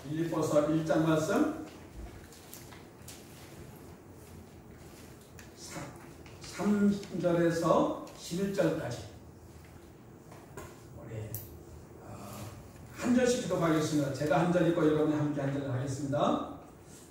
빌립보서 1장 말씀 3절에서 11절까지 우리 한 절씩 기도하겠습니다. 제가 한 절 읽고 여러분이 함께 한 절 하겠습니다.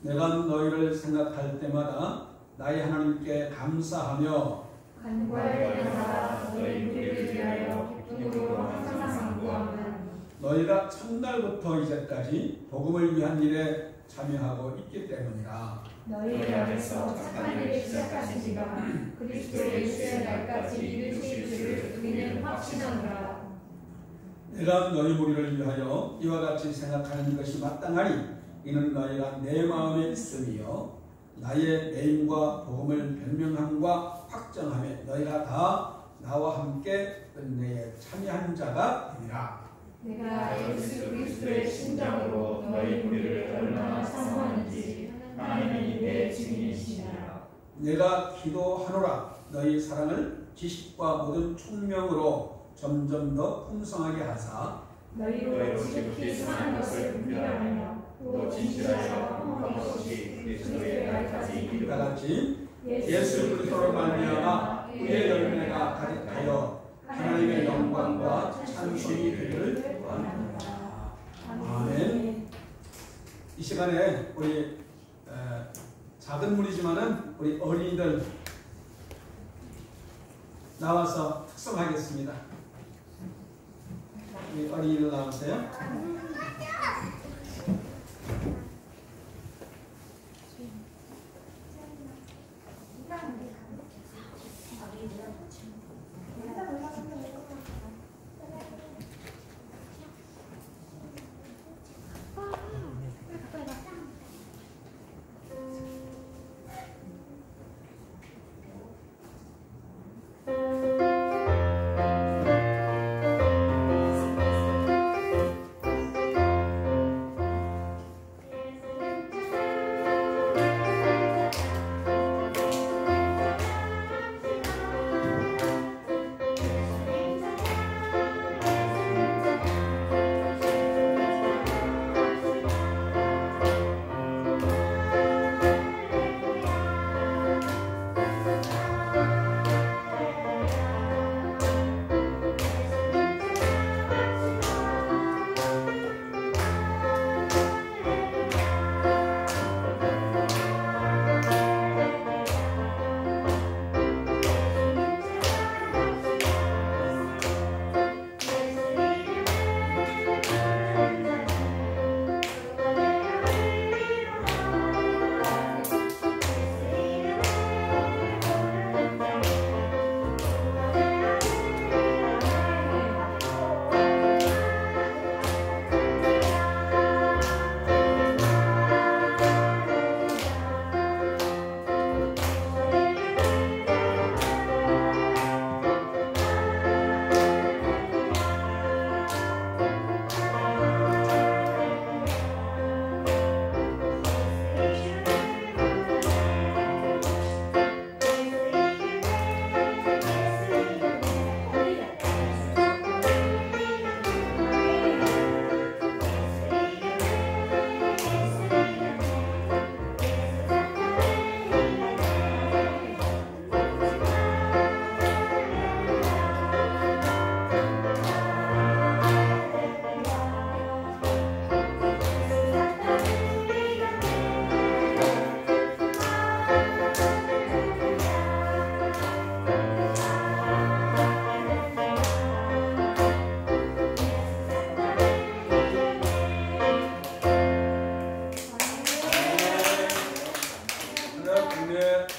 내가 너희를 생각할 때마다 나의 하나님께 감사하며 간구할 때마다 너희 우리를 위하여 기쁨으로 항상 간구하는 너희가 첫날부터 이제까지 복음을 위한 일에 참여하고 있기 때문이라. 너희 안에서 착한 일을 시작하신 이가 그리스도 예수의 날까지 이루실 줄을 우리는 확신하노라. 내가 너희 무리를 위하여 이와 같이 생각하는 것이 마땅하니 이는 너희가 내 마음에 있음이요 나의 내임과 복음을 변명함과 확정함에 너희가 다 나와 함께 은혜에 참여한 자가 되리라. 내가 예수 그리스도의 심정으로 너희 무리를 얼마나 사모하는지 하나님이 내 증인이시니라. 내가 기도하노라. 너희 사랑을 지식과 모든 총명으로 점점 더 풍성하게 하사 너희로 지극히 선한 것을 분별하며 또 진실하여 흠없이 그리스도의 날까지 이와 같이 예수 예수 그리스도로 말미암아 의의 열매가 가득하여 하나님의 영광과 찬송이 되기를 원합니다. 아멘. 이 시간에 우리 작은 무리지만은 우리 어린이들 나와서 특성하겠습니다. 우리 어린이들 나오세요.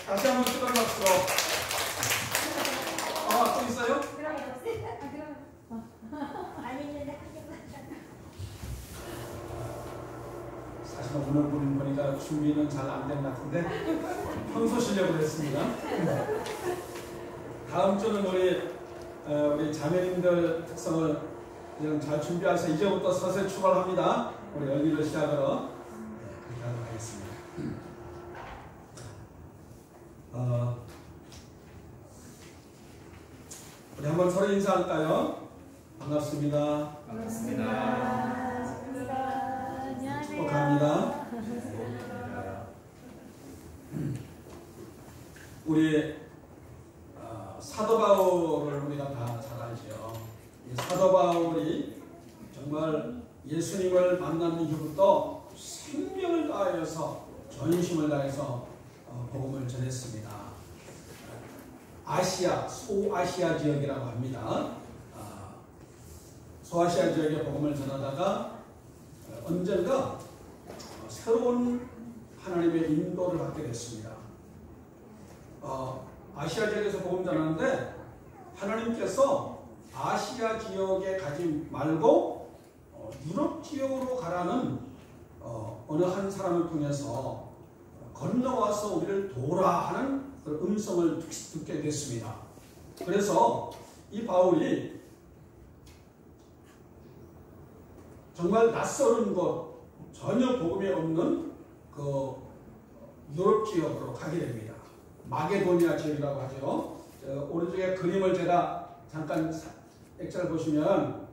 다시 한번 뜨거운 박수로. 또 있어요? 사실 오늘 보니까 준비는 잘 안 된 것 같은데 평소 실력으로 했습니다. 다음 주는 우리 자매님들 특성을 그냥 잘 준비해서 이제부터 서서히 출발합니다. 우리 열기를 시작으로 그렇게 하도록 하겠습니다. 우리 한번 서로 인사할까요? 반갑습니다. 반갑습니다. 축복합니다. 우리 사도 바울을 우리가 다 잘 알죠. 이 사도 바울이 정말 예수님을 만난 이후부터 생명을 다하여서 전심을 다해서 복음을 전했습니다. 아시아, 소아시아 지역이라고 합니다. 소아시아 지역에 복음을 전하다가 언젠가 새로운 하나님의 인도를 받게 됐습니다. 아시아 지역에서 복음 전하는데 하나님께서 아시아 지역에 가지 말고 유럽 지역으로 가라는 어느 한 사람을 통해서 건너와서 우리를 도우라 하는 그 음성을 듣게 됐습니다. 그래서 이 바울이 정말 낯설은 곳, 전혀 복음이 없는 그 유럽 지역으로 가게 됩니다. 마게도니아 지역이라고 하죠. 오른쪽에 그림을 제가 잠깐 액자를 보시면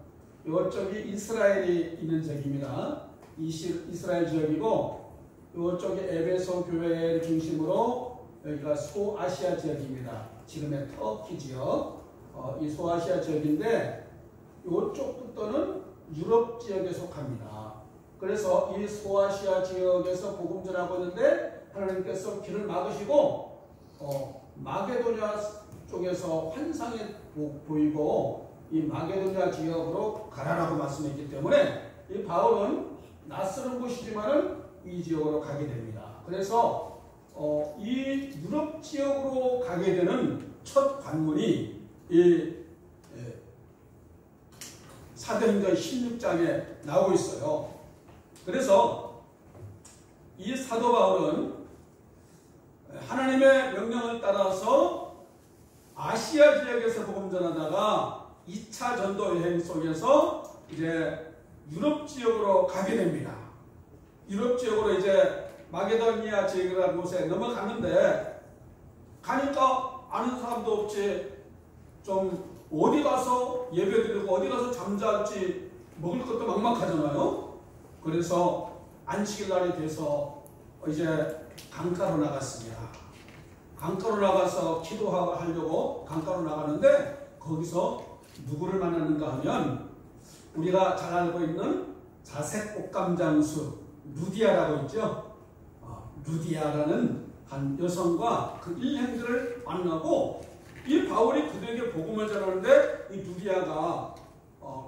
이쪽이 이스라엘이 있는 지역입니다. 이스라엘 지역이고 이쪽이 에베소 교회를 중심으로 여기가 소아시아 지역입니다. 지금의 터키 지역. 이 소아시아 지역인데 이쪽부터는 유럽 지역에 속합니다. 그래서 이 소아시아 지역에서 복음 전하고 있는데 하나님께서 길을 막으시고 마게도니아 쪽에서 환상이 보이고 이 마게도니아 지역으로 가라라고 말씀했기 때문에 이 바울은 낯설은 곳이지만은 이 지역으로 가게 됩니다. 그래서 이 유럽 지역으로 가게 되는 첫 관문이 이 사도행전 16장에 나오고 있어요. 그래서 이 사도 바울은 하나님의 명령을 따라서 아시아 지역에서 복음 전하다가 2차 전도 여행 속에서 이제 유럽 지역으로 가게 됩니다. 유럽 지역으로 이제 마게도니아 지역이라는 곳에 넘어가는데 가니까 아는 사람도 없지, 좀 어디 가서 예배드리고 어디 가서 잠잘지 먹을 것도 막막하잖아요. 그래서 안식일 날이 돼서 이제 강가로 나갔습니다. 강가로 나가서 기도하려고 강가로 나가는데 거기서 누구를 만나는가 하면 우리가 잘 알고 있는 자색 옥감장수 루디아라고 있죠. 루디아라는 한 여성과 그 일행들을 만나고 이 바울이 그들에게 복음을 전하는데 이 루디아가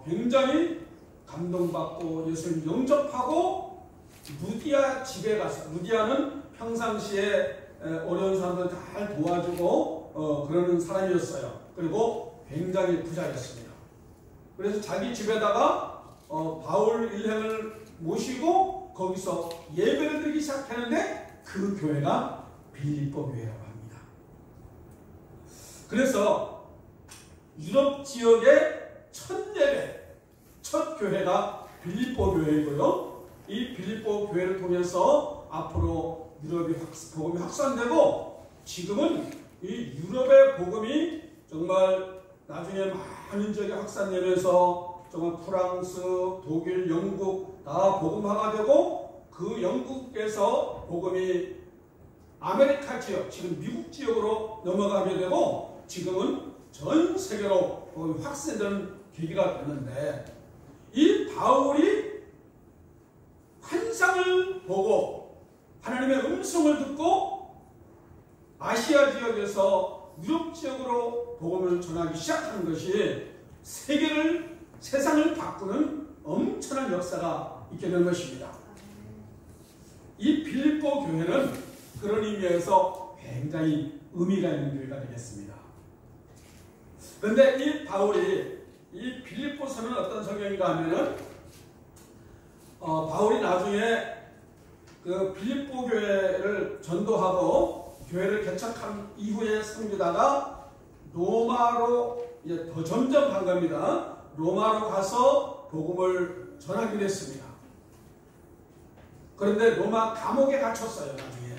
굉장히 감동받고 예수를 영접하고 루디아 집에 가서, 루디아는 평상시에 어려운 사람들 잘 도와주고 그러는 사람이었어요. 그리고 굉장히 부자였습니다. 그래서 자기 집에다가 바울 일행을 모시고 거기서 예배를 드리기 시작하는데 그 교회가 빌립보 교회라고 합니다. 그래서 유럽 지역의 첫 예배, 첫 교회가 빌립보 교회이고요. 이 빌립보 교회를 통해서 앞으로 유럽의 복음이 확산되고 지금은 이 유럽의 복음이 정말 나중에 많은 지역에 확산되면서 정말 프랑스, 독일, 영국 다 복음화가 되고 그 영국에서 복음이 아메리카 지역, 지금 미국 지역으로 넘어가게 되고 지금은 전 세계로 복음이 확산되는 계기가 됐는데 이 바울이 환상을 보고 하나님의 음성을 듣고 아시아 지역에서 유럽 지역으로 복음을 전하기 시작하는 것이 세상을 바꾸는 엄청난 역사가 있게 된 것입니다. 이 빌립보 교회는 그런 의미에서 굉장히 의미가 있는 교회가 되겠습니다. 그런데 이 바울이 이 빌립보서는 어떤 성경인가 하면은 바울이 나중에 그 빌립보 교회를 전도하고 교회를 개척한 이후에 섬기다가 로마로 이제 더 점점 간 겁니다. 로마로 가서 복음을 전하기로 했습니다. 그런데 로마 감옥에 갇혔어요. 나중에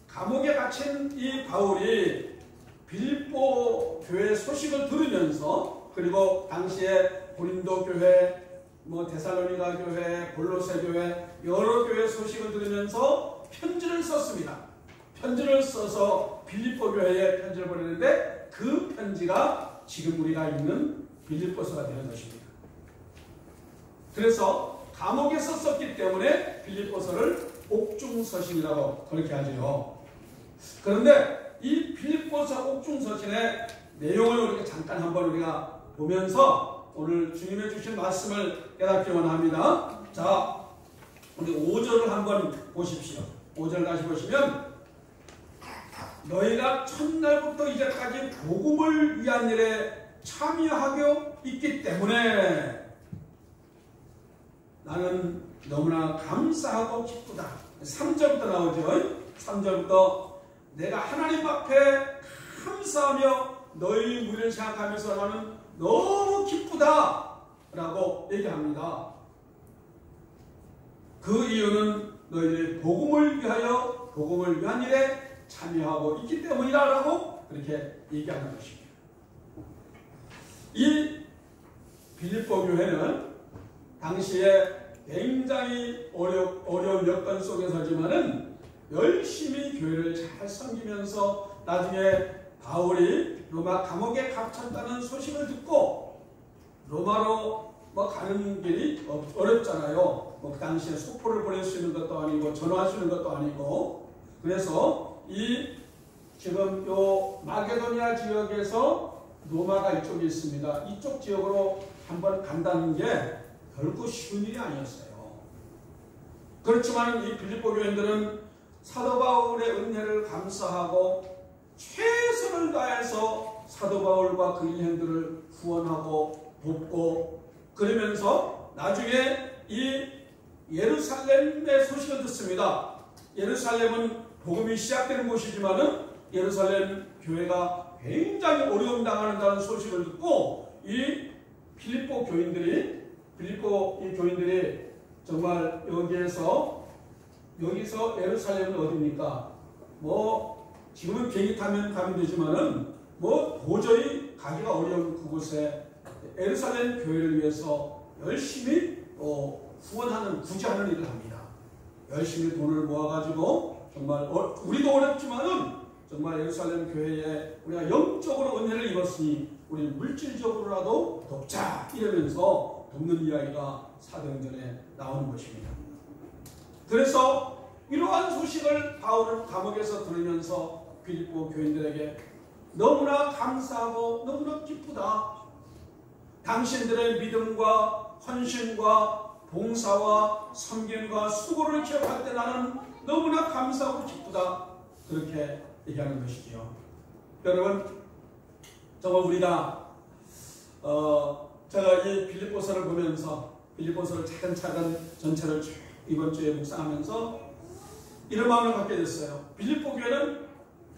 감옥에 갇힌 이 바울이 빌립보 교회 소식을 들으면서 그리고 당시에 고린도 교회, 데살로니가 교회, 골로새 교회 여러 교회 소식을 들으면서 편지를 썼습니다. 편지를 써서 빌립보 교회에 편지를 보내는데 그 편지가 지금 우리가 읽는 빌립보서가 되는 것입니다. 그래서 감옥에서 썼기 때문에 빌립보서를 옥중서신이라고 그렇게 하죠. 그런데 이 빌립보서 옥중서신의 내용을 우리가 잠깐 한번 우리가 보면서 오늘 주님의 주신 말씀을 깨닫기 원합니다. 자, 우리 5절을 한번 보십시오. 5절 다시 보시면 너희가 첫날부터 이제까지 복음을 위한 일에 참여하고 있기 때문에 나는 너무나 감사하고 기쁘다. 3절부터 나오죠. 3절부터 내가 하나님 앞에 감사하며 너희 무리를 생각하면서 나는 너무 기쁘다 라고 얘기합니다. 그 이유는 너희들이 복음을 위한 일에 참여하고 있기 때문이다 라고 그렇게 얘기하는 것입니다. 이 빌립보 교회는 당시에 굉장히 어려운 여건 속에서지만은 열심히 교회를 잘 섬기면서 나중에 바울이 로마 감옥에 갇혔다는 소식을 듣고 로마로 가는 길이 어렵잖아요. 그 당시에 소포를 보낼 수 있는 것도 아니고 전화할 수 있는 것도 아니고 그래서 이 지금 요 마게도니아 지역에서 로마가 이쪽에 있습니다. 이쪽 지역으로 한번 간다는 게 결코 쉬운 일이 아니었어요. 그렇지만 이 빌립보 교인들은 사도 바울의 은혜를 감사하고 최선을 다해서 사도 바울과 그 인생들을 구원하고 돕고 그러면서 나중에 이 예루살렘의 소식을 듣습니다. 예루살렘은 복음이 시작되는 곳이지만은 예루살렘 교회가 굉장히 어려움 당하는다는 소식을 듣고 이 빌립보 교인들이 정말 여기서 예루살렘은 어디입니까? 지금은 비행기 타면 가면 되지만은 도저히 가기가 어려운 그곳에 예루살렘 교회를 위해서 열심히 구제하는 일을 합니다. 열심히 돈을 모아가지고 정말 우리도 어렵지만은 정말 예루살렘 교회에 우리가 영적으로 은혜를 입었으니 우리 물질적으로라도 돕자 이러면서 돕는 이야기가 사도행전에 나오는 것입니다. 그래서 이러한 소식을 바울은 감옥에서 들으면서 빌립보 교인들에게 너무나 감사하고 너무나 기쁘다. 당신들의 믿음과 헌신과 봉사와 섬김과 수고를 기억할 때 나는 너무나 감사하고 기쁘다. 그렇게 얘기하는 것이지요. 여러분, 정말 우리가 제가 이 빌립보서를 보면서 빌립보서를 차근차근 전체를 쭉 이번 주에 묵상하면서 이런 마음을 갖게 됐어요. 빌립보 교회는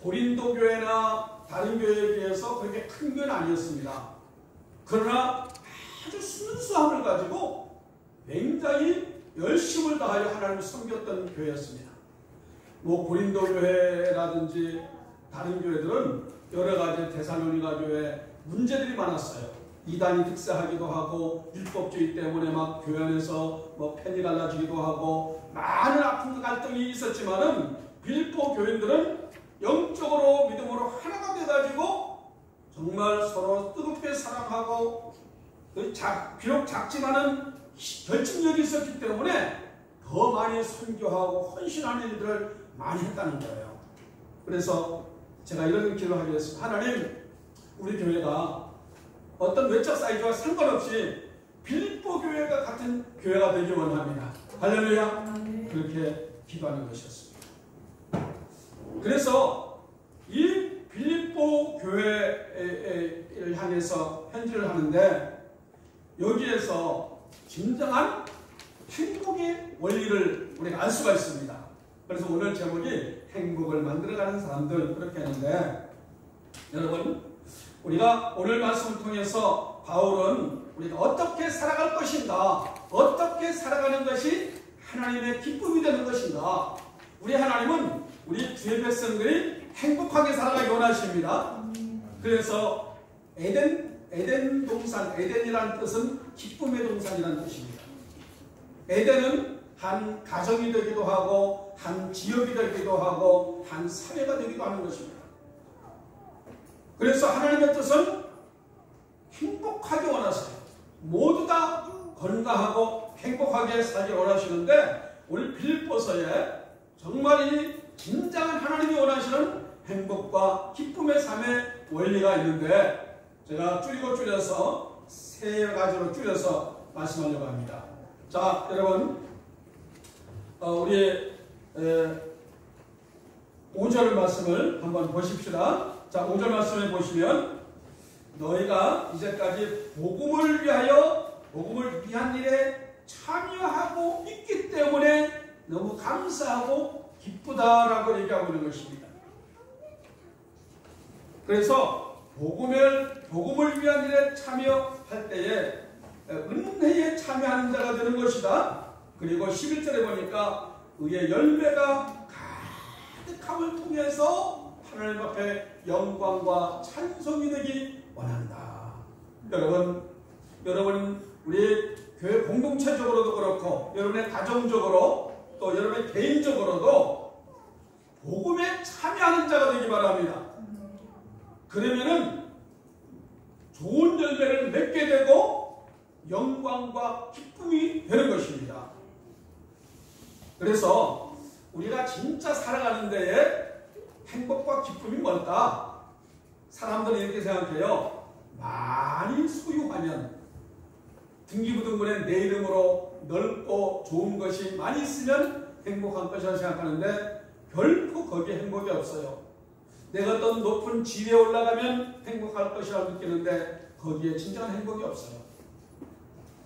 고린도 교회나 다른 교회에 비해서 그렇게 큰 교회는 아니었습니다. 그러나 아주 순수함을 가지고 굉장히 열심을 다하여 하나님을 섬겼던 교회였습니다. 고린도 교회라든지 다른 교회들은 여러 가지 데살로니가 교회 문제들이 많았어요. 이단이 득세하기도 하고 율법주의 때문에 막 교회 안에서 펜이 갈라지기도 하고 많은 아픔과 갈등이 있었지만은 빌립보 교인들은 영적으로 믿음으로 하나가 돼가지고 정말 서로 뜨겁게 사랑하고 비록 작지만은 결집력이 있었기 때문에 더 많이 선교하고 헌신하는 일들을 많이 했다는 거예요. 그래서 제가 이런 기도를 하게 됐습니다. 하나님, 우리 교회가 어떤 외적 사이즈와 상관없이 빌립보 교회가 같은 교회가 되기 원합니다. 할렐루야. 그렇게 기도하는 것이었습니다. 그래서 이 빌립보 교회를 향해서 편지를 하는데 여기에서 진정한 행복의 원리를 우리가 알 수가 있습니다. 그래서 오늘 제목이 행복을 만들어가는 사람들 그렇게 하는데 여러분, 우리가 오늘 말씀을 통해서 바울은 우리가 어떻게 살아갈 것인가, 어떻게 살아가는 것이 하나님의 기쁨이 되는 것인가. 우리 하나님은 우리 주의 백성들이 행복하게 살아가기 원하십니다. 그래서 에덴 동산, 에덴이라는 뜻은 기쁨의 동산이라는 뜻입니다. 에덴은 한 가정이 되기도 하고 한 지역이 되기도 하고 한 사회가 되기도 하는 것입니다. 그래서 하나님의 뜻은 행복하게 원하세요. 모두 다 건강하고 행복하게 살기 원하시는데 오늘 빌립보서에 정말 이 진정한 하나님이 원하시는 행복과 기쁨의 삶의 원리가 있는데 제가 줄여서 세 가지로 줄여서 말씀하려고 합니다. 자, 여러분 우리 5절 말씀을 한번 보십시다. 자, 5절 말씀에 보시면 너희가 이제까지 복음을 위한 일에 참여하고 있기 때문에 너무 감사하고 기쁘다라고 얘기하고 있는 것입니다. 그래서 복음을 위한 일에 참여할 때에 은혜에 참여하는 자가 되는 것이다. 그리고 11절에 보니까 의의 열매가 가득함을 통해서 하나님 앞에 영광과 찬송이 되기 원한다. 여러분 우리 교회 공동체적으로도 그렇고 여러분의 가정적으로 또 여러분의 개인적으로도 복음에 참여하는 자가 되기 바랍니다. 그러면은 좋은 열매를 맺게 되고 영광과 기쁨이 되는 것입니다. 그래서 우리가 진짜 살아가는 데에 행복과 기쁨이 뭘까? 사람들은 이렇게 생각해요. 많이 소유하면 등기부등본에 내 이름으로 넓고 좋은 것이 많이 있으면 행복한 것이라고 생각하는데 결코 거기에 행복이 없어요. 내가 어떤 높은 지위에 올라가면 행복할 것이라고 느끼는데 거기에 진정한 행복이 없어요.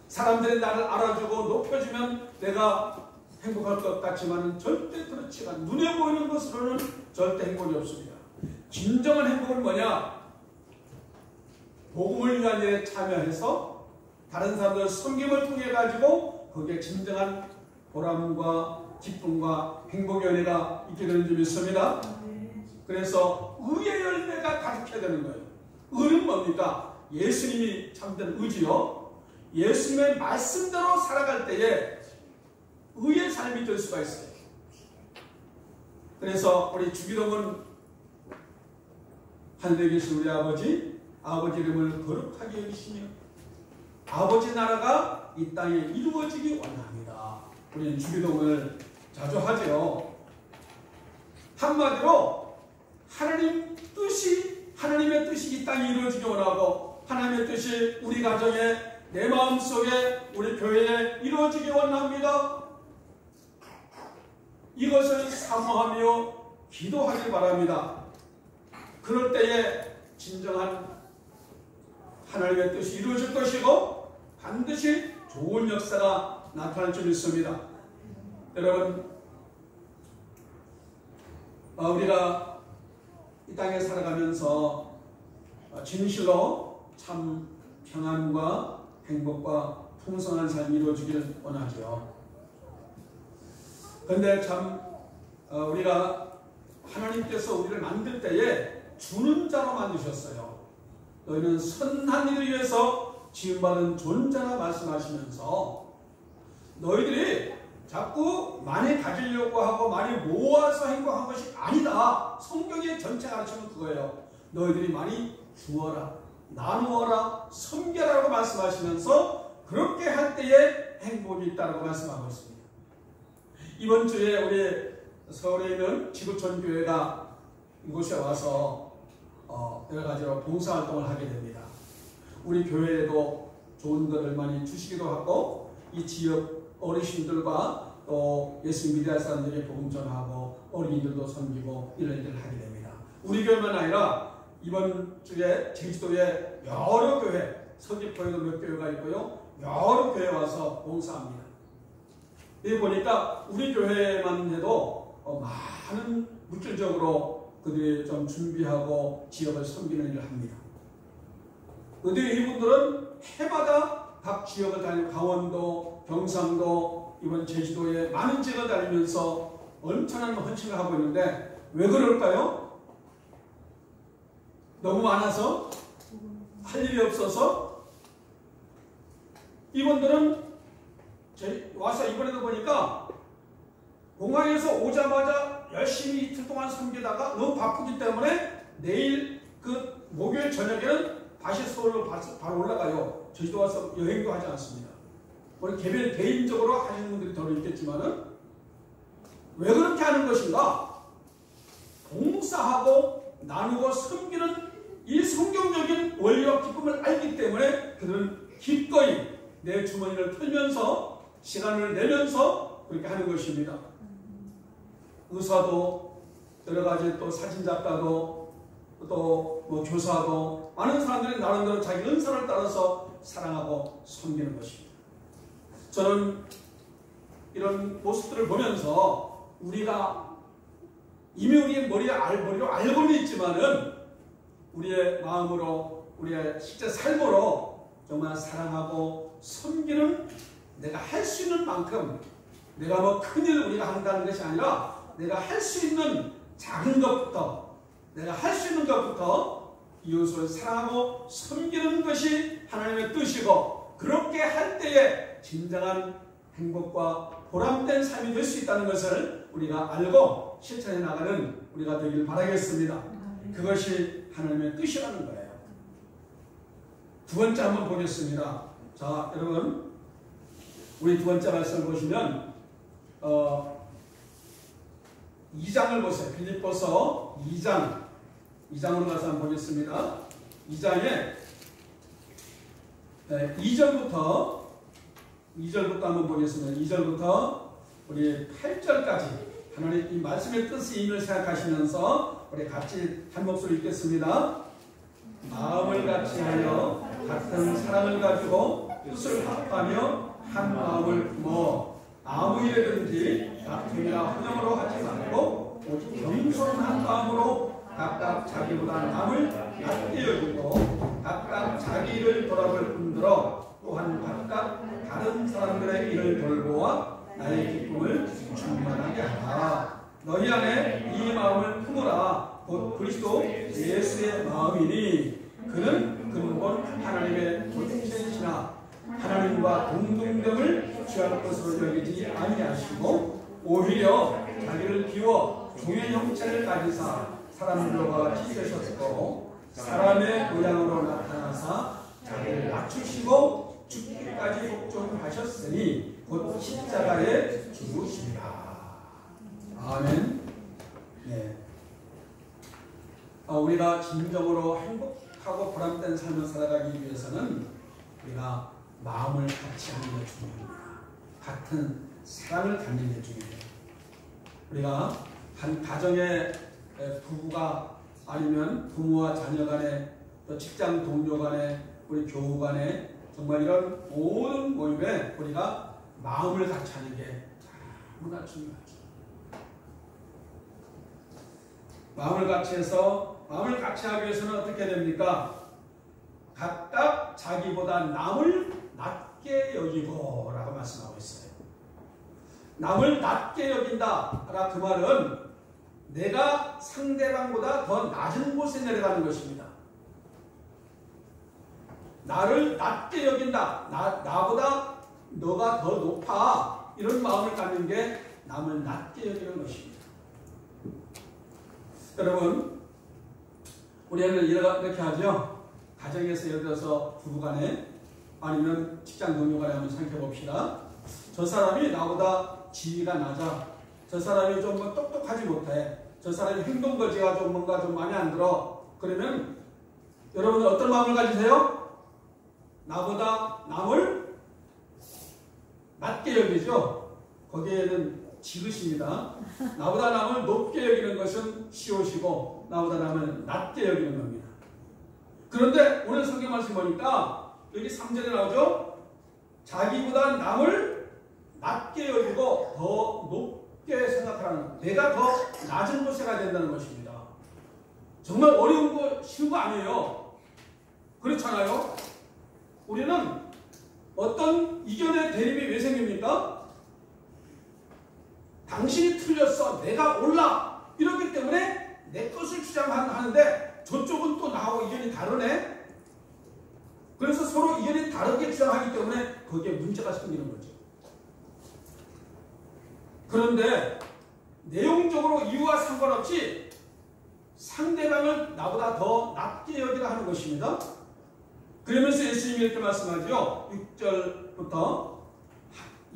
사람들이 나를 알아주고 높여주면 내가 행복할 것 같지만 절대 그렇지 않아요. 눈에 보이는 것으로는 절대 행복이 없습니다. 진정한 행복은 뭐냐? 복음을 위한 일에 참여해서 다른 사람들 섬김을 통해 가지고 거기에 진정한 보람과 기쁨과 행복의 은혜가 있게 되는 줄 믿습니다. 그래서 의의 열매가 가득해야 되는 거예요. 의는 뭡니까? 예수님이 참된 의지요. 예수님의 말씀대로 살아갈 때에 의의 삶이 될 수가 있어요. 그래서 우리 주기도문 하늘에 계신 우리 아버지 이름을 거룩하게 여기시며 아버지 나라가 이 땅에 이루어지기 원합니다. 우리는 주기도문을 자주 하죠. 한마디로 하나님의 뜻이 이 땅에 이루어지기 원하고 하나님의 뜻이 우리 가정에 내 마음속에 우리 교회에 이루어지기 원합니다. 이것을 사모하며 기도하기 바랍니다. 그럴 때에 진정한 하나님의 뜻이 이루어질 것이고 반드시 좋은 역사가 나타날 줄 믿습니다. 여러분 우리가 이 땅에 살아가면서 진실로 참 평안과 행복과 풍성한 삶이 이루어지기를 원하죠. 그런데 참 우리가 하나님께서 우리를 만들 때에 주는 자로 만드셨어요. 너희는 선한 일을 위해서 지음받은 존재라 말씀하시면서 너희들이 자꾸 많이 가지려고 하고 많이 모아서 행복한 것이 아니다. 성경의 전체 가르침은 그거예요. 너희들이 많이 주어라, 나누어라, 섬겨라라고 말씀하시면서 그렇게 할 때에 행복이 있다고 말씀하고 있습니다. 이번 주에 우리 서울에 있는 지구촌 교회가 이곳에 와서 여러 가지로 봉사활동을 하게 됩니다. 우리 교회에도 좋은 것을 많이 주시기도 하고 이 지역 어르신들과 또 예수 믿어야 할 사람들에게 복음 전하고 어린이들도 섬기고 이런 일을 하게 됩니다. 우리 교회만 아니라 이번 주에 제주도에 여러 교회, 서귀포에도 몇 교회가 있고요. 여러 교회 와서 봉사합니다. 여기 보니까 우리 교회만 해도 많은 물질적으로 그들이 좀 준비하고 지역을 섬기는 일을 합니다. 그런데 이분들은 해마다 각 지역을 다니고 강원도, 경상도, 이번 제주도에 많은 지역을 다니면서 엄청난 헌신을 하고 있는데 왜 그럴까요? 너무 많아서? 할 일이 없어서? 이분들은 와서 이번에도 보니까 공항에서 오자마자 열심히 이틀 동안 섬기다가 너무 바쁘기 때문에 내일 그 목요일 저녁에는 다시 서울로 바로 올라가요. 저희도 와서 여행도 하지 않습니다. 우리 개인적으로 하시는 분들이 더 있겠지만은 왜 그렇게 하는 것인가? 봉사하고 나누고 섬기는 이 성경적인 원리와 기쁨을 알기 때문에 그들은 기꺼이 내 주머니를 털면서 시간을 내면서 그렇게 하는 것입니다. 의사도 여러 가지 또 사진작가도 또 뭐 교사도 많은 사람들이 나름대로 자기 은사를 따라서 사랑하고 섬기는 것입니다. 저는 이런 모습들을 보면서 우리가 이미 우리의 머리로 알고는 있지만은 우리의 마음으로 우리의 실제 삶으로 정말 사랑하고 섬기는 내가 할 수 있는 만큼 내가 뭐 큰일 우리가 한다는 것이 아니라 내가 할 수 있는 작은 것부터 내가 할 수 있는 것부터 이웃을 사랑하고 섬기는 것이 하나님의 뜻이고 그렇게 할 때에 진정한 행복과 보람된 삶이 될 수 있다는 것을 우리가 알고 실천해 나가는 우리가 되길 바라겠습니다. 그것이 하나님의 뜻이라는 거예요. 두 번째 한번 보겠습니다. 자, 여러분 우리 두 번째 말씀을 보시면 2장을 보세요. 빌립보서 2장으로 가서 한번 보겠습니다. 2장에 2절부터 한번 보겠습니다. 2절부터 우리 8절까지 하나님 이 말씀의 뜻의 의미를 생각하시면서 우리 같이 한 목소리 읽겠습니다. 마음을 같이 하여 같은 사랑을 가지고 뜻을 합하며 한 마음을 품어 아무 일이든지 다툼이나 혼용으로 하지 말고 오직 겸손한 마음으로 각각 자기보다 남을 낮게 여기고 각각 자기 일을 돌아볼 뿐더러 또한 각각 다른 사람들의 일을 돌보아 나의 기쁨을 충만하게 하라. 너희 안에 이 마음을 품으라. 곧 그리스도 예수의 마음이니 그는 근본 하나님의 본체이시나 하나님과 동등됨을 취할 것으로 여기지 아니하시고 오히려 자기를 비워 종의 형체를 가지사 사람들과 같이 되셨고 사람의 모양으로 나타나사 자기를 낮추시고 죽기까지 복종하셨으니 곧 십자가에 죽으시리라. 아멘. 네. 우리가 진정으로 행복하고 보람된 삶을 살아가기 위해서는 우리가 마음을 같이 하는 게 중요합니다. 같은 사랑을 갖는 게 중요해요. 우리가 한 가정의 부부가 아니면 부모와 자녀 간에 또 직장 동료 간에 우리 교우 간에 정말 이런 모든 모임에 우리가 마음을 같이 하는 게 너무나 중요하죠. 마음을 같이 해서 마음을 같이 하기 위해서는 어떻게 됩니까? 각각 자기보다 남을 낮게 여기고 라고 말씀하고 있어요. 남을 낮게 여긴다. 그 말은 내가 상대방보다 더 낮은 곳에 내려가는 것입니다. 나를 낮게 여긴다. 나보다 너가 더 높아. 이런 마음을 갖는 게 남을 낮게 여기는 것입니다. 여러분, 우리는 이렇게 하죠. 가정에서 예를 들어서 부부간에 아니면 직장 동료 간에 한번 생각해 봅시다. 저 사람이 나보다 지위가 낮아. 저 사람이 좀 뭐 똑똑하지 못해. 저 사람이 행동거지가 좀 뭔가 좀 마음에 안 들어. 그러면 여러분은 어떤 마음을 가지세요? 나보다 남을 낮게 여기죠. 거기에는 지읒입니다. 나보다 남을 높게 여기는 것은 시옷이고 나보다 남을 낮게 여기는 겁니다. 그런데 오늘 성경 말씀 보니까 여기 3절에 나오죠. 자기보다 남을 낮게 여기고 더 높게 생각하는, 내가 더 낮은 곳에 가야 된다는 것입니다. 정말 어려운 거, 쉬운 거 아니에요. 그렇잖아요. 우리는 어떤 이견의 대립이 왜 생깁니까? 당신이 틀렸어, 내가 옳아, 이러기 때문에 내 것을 주장하는데 저쪽은 또 나하고 의견이 다르네. 그래서 서로 의견이 다르게 주장하기 때문에 거기에 문제가 생기는 거죠. 그런데 내용적으로 이유와 상관없이 상대방을 나보다 더 낮게 여기라 하는 것입니다. 그러면서 예수님이 이렇게 말씀하죠. 6절부터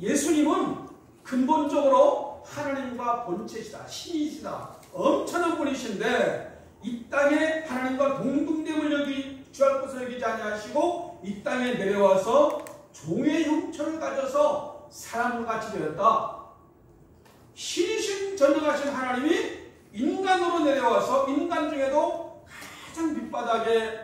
예수님은 근본적으로 하나님과 본체시다, 신이시다, 엄청난 분이신데 이 땅에 하나님과 동등됨을 취할 것을 여기지 아니하시고 이 땅에 내려와서 종의 형체를 가져서 사람같이 되었다. 신이신 전능하신 하나님이 인간으로 내려와서 인간 중에도 가장 밑바닥에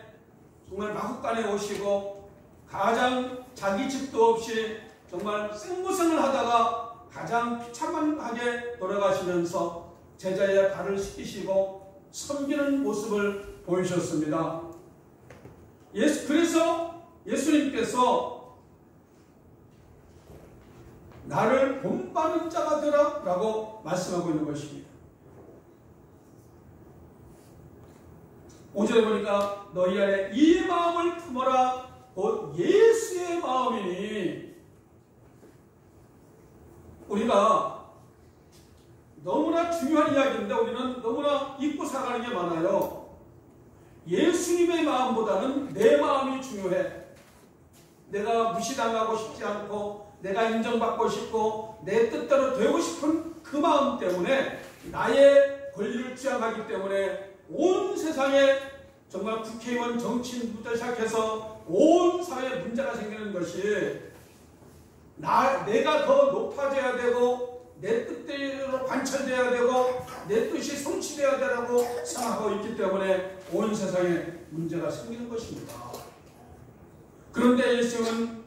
정말 마구간에 오시고 가장 자기 집도 없이 정말 생고생을 하다가 가장 비참하게 돌아가시면서 제자의 발을 씻기시고 섬기는 모습을 보이셨습니다. 그래서 예수님께서 나를 본받는 자가 되라 라고 말씀하고 있는 것입니다. 5절에 보니까 너희 안에 이 마음을 품어라 곧 예수의 마음이니. 우리가 너무나 중요한 이야기인데 우리는 너무나 잊고 살아가는 게 많아요. 예수님의 마음보다는 내 마음이 중요해. 내가 무시당하고 싶지 않고 내가 인정받고 싶고 내 뜻대로 되고 싶은 그 마음 때문에 나의 권리를 주장하기 때문에 온 세상에 정말 국회의원 정치인부터 시작해서 온 사회에 문제가 생기는 것이 내가 더 높아져야 되고 내 뜻대로 관철돼야 되고 내 뜻이 성취돼야 되라고 생각하고 있기 때문에 온 세상에 문제가 생기는 것입니다. 그런데 예수는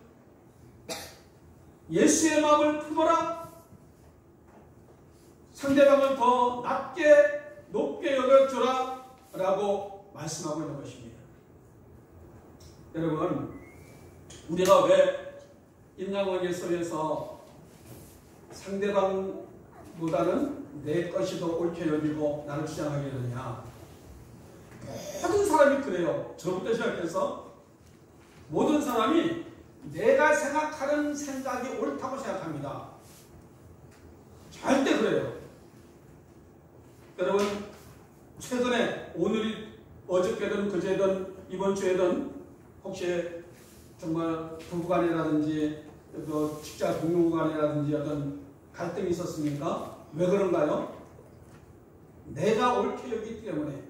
예수의 마음을 품어라, 상대방을 더 높게 여겨주라 라고 말씀하고 있는 것입니다. 여러분, 우리가 왜 인간관계 속에서 상대방보다는 내 것이 더 옳게 여기고 나를 주장하게 되느냐? 모든 사람이 그래요. 저부터 시작해서 모든 사람이 내가 생각하는 생각이 옳다고 생각합니다. 절대 그래요. 여러분, 최근에 어저께든 그제든 이번 주에든 혹시 정말 부부간이라든지 또 직장 동료 간이라든지 어떤 갈등이 있었습니까? 왜 그런가요? 내가 옳게 여기기 때문에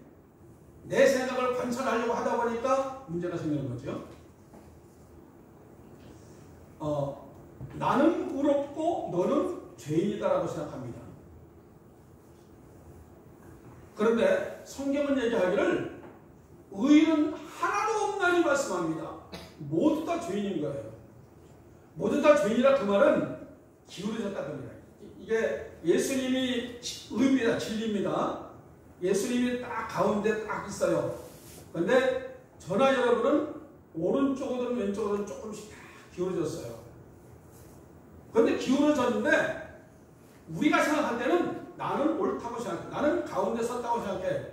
내 생각을 관철하려고 하다 보니까 문제가 생기는 거죠. 나는 의롭고 너는 죄인이다라고 생각합니다. 그런데 성경은 얘기하기를 의인은 하나도 없나니 말씀합니다. 모두 다 죄인인 거예요. 모두 다 죄인이라 그 말은 기울어졌다 그 말이에요. 이게 예수님이 의입니다. 진리입니다. 예수님이 딱 가운데 딱 있어요. 그런데 저나 여러분은 오른쪽으로든 왼쪽으로든 조금씩 다 기울어졌어요. 그런데 기울어졌는데 우리가 생각할 때는 나는 옳다고 생각해. 나는 가운데 섰다고 생각해.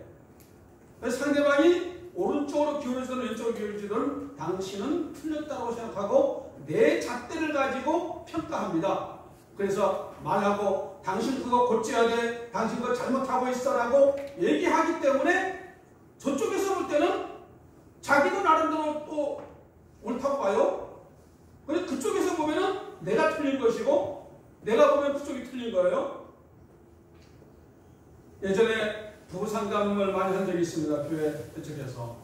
그래서 상대방이 오른쪽으로 기울어지든 왼쪽으로 기울어지든 당신은 틀렸다고 생각하고 내 잣대를 가지고 평가합니다. 그래서 말하고 당신 그거 고쳐야 돼. 당신 그거 잘못하고 있어라고 얘기하기 때문에 저쪽에서 볼 때는 자기도 나름대로 또 옳다고 봐요. 근데 그쪽에서 보면은 내가 틀린 것이고 내가 보면 그쪽이 틀린 거예요. 예전에 부부 상담을 많이 한 적이 있습니다. 교회 쪽에서.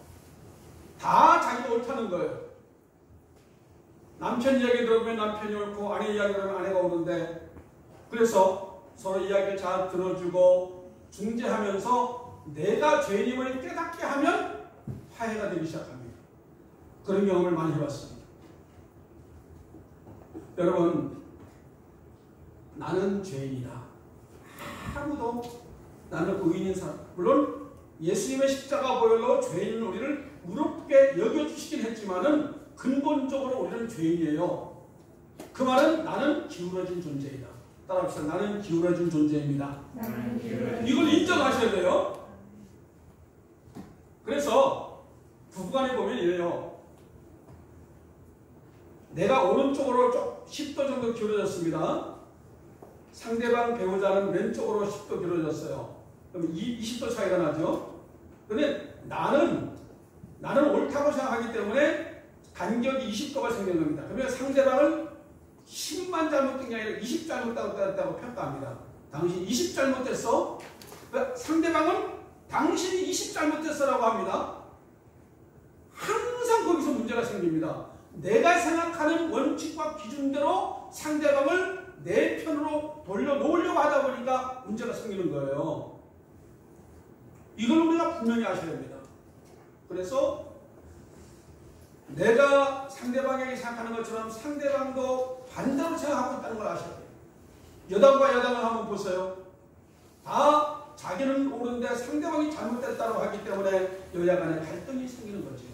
다 자기가 옳다는 거예요. 남편 이야기 들어보면 남편이 옳고 아내 이야기 들으면 아내가 옳은데 그래서 서로 이야기를 잘 들어주고 중재하면서 내가 죄인임을 깨닫게 하면 화해가 되기 시작합니다. 그런 경험을 많이 해봤습니다. 여러분, 나는 죄인이다. 아무도 나는 의인인 사람. 물론 예수님의 십자가 보혈로 죄인인 우리를 의롭게 여겨주시긴 했지만은 근본적으로 우리는 죄인이에요. 그 말은 나는 기울어진 존재이다. 따라합시다. 나는 기울어진 존재입니다. 이걸 인정하셔야 돼요. 그래서 부부간에 보면 이래요. 내가 오른쪽으로 좀 10도 정도 기울어졌습니다. 상대방 배우자는 왼쪽으로 10도 길어졌어요. 그럼 20도 차이가 나죠. 그런데 나는 옳다고 생각하기 때문에 간격이 20도가 생기는 겁니다. 그러면 상대방을 10만 잘못된 게 아니라 20 잘못됐다고 평가합니다. 당신이 20 잘못됐어? 그러니까 상대방은 당신이 20 잘못됐어라고 합니다. 항상 거기서 문제가 생깁니다. 내가 생각하는 원칙과 기준대로 상대방을 내 편으로 돌려놓으려고 하다 보니까 문제가 생기는 거예요. 이걸 우리가 분명히 아셔야 됩니다. 그래서 내가 상대방에게 생각하는 것처럼 상대방도 반대로 생각하고 있다는 걸 아셔야 돼요. 여당과 야당을 한번 보세요. 다 자기는 옳은데 상대방이 잘못됐다고 하기 때문에 여야 간에 갈등이 생기는 거죠.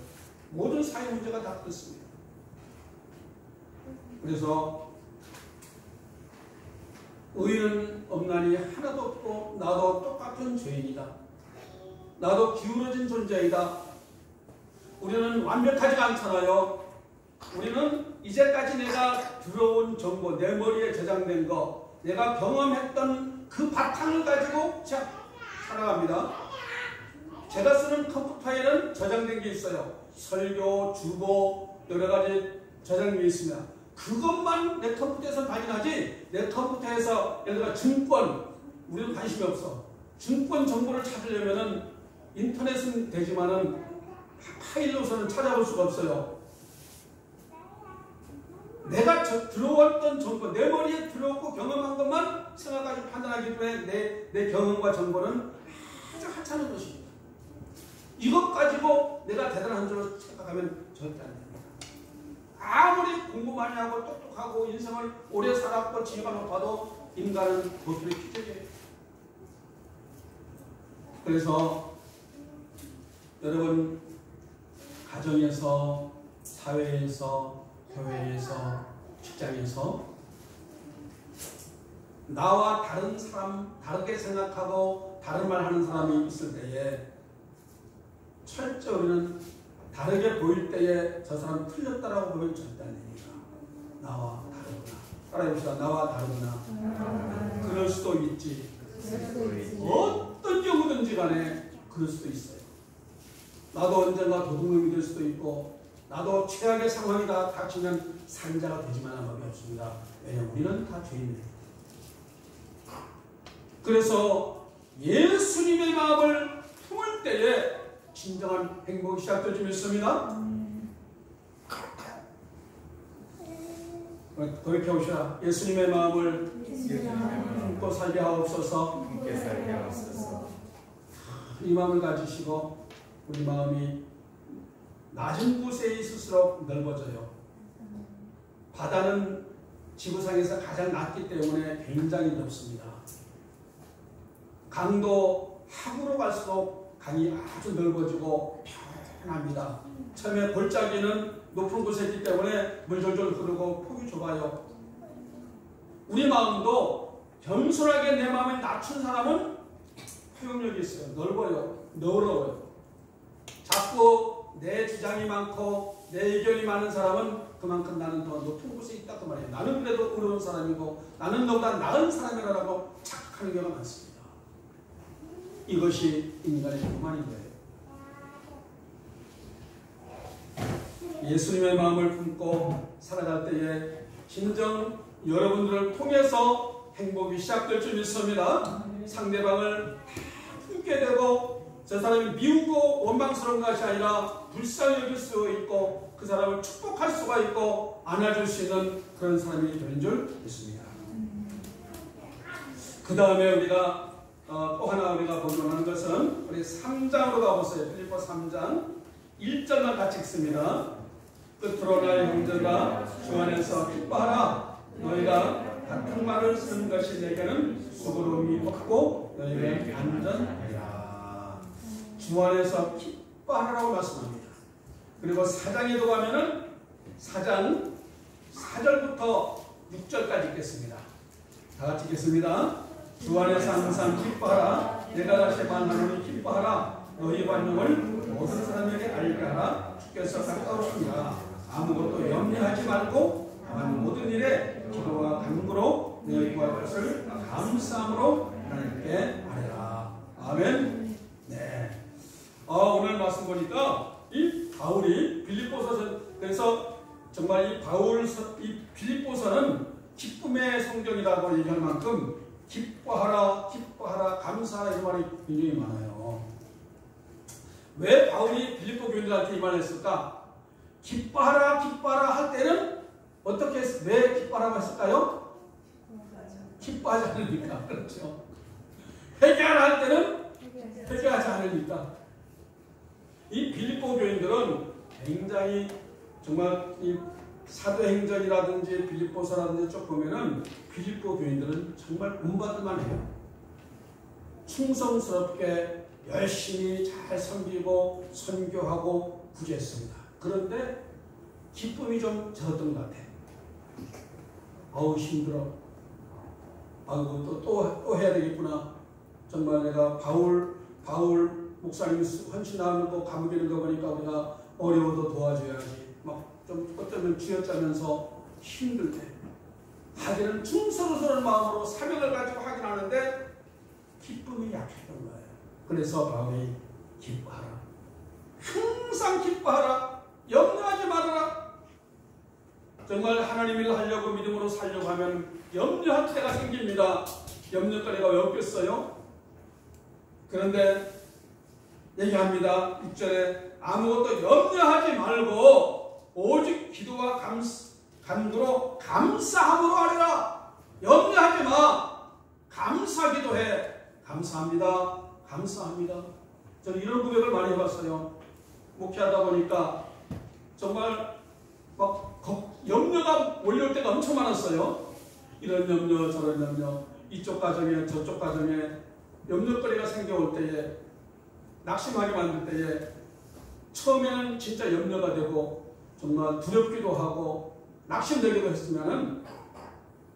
모든 사회 문제가 다 그렇습니다. 그래서 의인은 없나니 하나도 없고 나도 똑같은 죄인이다. 나도 기울어진 존재이다. 우리는 완벽하지가 않잖아요. 우리는 이제까지 내가 들어온 정보, 내 머리에 저장된 거, 내가 경험했던 그 바탕을 가지고 살아갑니다. 제가 쓰는 컴퓨터에는 저장된 게 있어요. 설교, 주보, 여러 가지 저장이 있습니다. 그것만 내 컴퓨터에서 발견하지, 내 컴퓨터에서 예를 들어 증권, 우리는 관심이 없어. 증권 정보를 찾으려면은 인터넷은 되지만은 파일로서는 찾아볼 수가 없어요. 내가 들어왔던 정보, 내 머리에 들어오고 경험한 것만 생각하고 판단하기 때문에 내 경험과 정보는 아주 하찮은 것입니다. 이것 가지고 내가 대단한 줄로 생각하면 절대 안 됩니다. 아무리 공부 많이 하고 똑똑하고 인생을 오래 살았고 지위가 높아도 인간은 도토리 기적이에요. 그래서 여러분 가정에서, 사회에서, 교회에서, 직장에서 나와 다른 사람, 다르게 생각하고 다른 말 하는 사람이 있을 때에 철저히 우리는 다르게 보일 때에 저 사람 틀렸다라고 보면 절대 안 됩니다. 나와 다르구나. 따라해봅시다. 나와 다르구나. 그럴 수도 있지. 어떤 경우든지 간에 그럴 수도 있어요. 나도 언젠가 도둑놈이 될 수도 있고 나도 최악의 상황이 다 닥치면 산자가 되지만 한 법이 없습니다. 왜냐하면 우리는 다 죄인입니다. 그래서 예수님의 마음을 품을 때에 진정한 행복이 시작될 줄 믿습니다. 돌이켜보시라. 예수님의 마음을 품고 살게 하옵소서. 이 마음을 가지시고 우리 마음이 낮은 곳에 있을수록 넓어져요. 바다는 지구상에서 가장 낮기 때문에 굉장히 넓습니다. 강도 하구로 갈수록 강이 아주 넓어지고 편합니다. 처음에 골짜기는 높은 곳에 있기 때문에 물 졸졸 흐르고 폭이 좁아요. 우리 마음도 겸손하게 내 마음을 낮춘 사람은 포용력이 있어요. 넓어요. 너러워요. 자꾸 내 주장이 많고 내 의견이 많은 사람은 그만큼 나는 더 높은 곳에 있다 그 말이에요. 나는 그래도 어려운 사람이고 나는 너보다 나은 사람이라고 착각하는 경우가 많습니다. 이것이 인간의 교만인 거예요. 예수님의 마음을 품고 살아갈 때에 진정 여러분들을 통해서 행복이 시작될 줄 믿습니다. 상대방을 품게 되고 저 사람이 미우고 원망스러운 것이 아니라 불쌍히 여길 수 있고 그 사람을 축복할 수가 있고 안아줄 수 있는 그런 사람이 되는 줄 믿습니다. 그 다음에 우리가 또 하나 우리가 보존하는 것은 우리 3장으로 가보세요. 필리포 3장 1절만 같이 읽습니다. 끝으로 나의 형제가 주 안에서 기뻐하라. 너희가 같은 말을 쓰는 것이 내게는 수고로움이 없고 너희는 안전하리라. 주 안에서 기뻐하라고 말씀합니다. 그리고 4장에도 가면은 4장 4절부터 6절까지 읽겠습니다. 다 같이 읽겠습니다. 주 안에서 항상 기뻐하라. 내가 다시 만나노니 기뻐하라. 너희 관용을 모든 사람에게 알게 하라. 주께서 가까우시니라. 아무것도 염려하지 말고 다만 모든 일에 기도와 간구로 너희 구할 것을 감사함으로 하나님께 아뢰라. 아멘. 네. 오늘 말씀 보니까 이 바울이 빌립보서, 그래서 정말 이 빌립보서는 기쁨의 성경이라고 얘기할 만큼 기뻐하라, 기뻐하라, 감사하라 이런 말이 굉장히 많아요. 왜 바울이 빌립보 교인들한테 이 말을 했을까? 기뻐하라, 기뻐하라 할 때는 어떻게, 왜 기뻐하라고 했을까요? 기뻐하지 않으니까. 그렇죠. 회개하라 할 때는 회개하지 않으니까. 이 빌립보 교인들은 굉장히 정말 이 사도행전이라든지 빌립보서라든지 쭉 보면은 빌립보 교인들은 정말 본받을만 해요. 충성스럽게 열심히 잘 섬기고 선교하고 구제했습니다. 그런데 기쁨이 좀 적었던 것 같아요. 아우 힘들어. 아이고 또 해야 되겠구나. 정말 내가 바울 목사님 헌신하는 거 감기는 거 보니까 우리가 어려워도 도와줘야지. 막 좀 어쩌면 쥐어짜면서 힘들 때 하기는 충성스러운 마음으로 사명을 가지고 하긴 하는데 기쁨이 약했던 거예요. 그래서 바울이 기뻐하라. 항상 기뻐하라. 염려하지 말아라. 정말 하나님 일을 하려고 믿음으로 살려고 하면 염려할 때가 생깁니다. 염려거리가 왜 없겠어요? 그런데 얘기합니다. 6절에 아무것도 염려하지 말고 오직 기도와 간구로 감사함으로 하리라. 염려하지 마. 감사기도 해. 감사합니다. 감사합니다. 저는 이런 고백을 많이 해봤어요. 목회하다 보니까 정말 막 염려가 몰려올 때가 엄청 많았어요. 이런 염려 저런 염려, 이쪽 가정에 저쪽 가정에 염려거리가 생겨올 때에, 낙심하게 만들 때에 처음에는 진짜 염려가 되고 정말 두렵기도 하고 낙심되기도 했으면은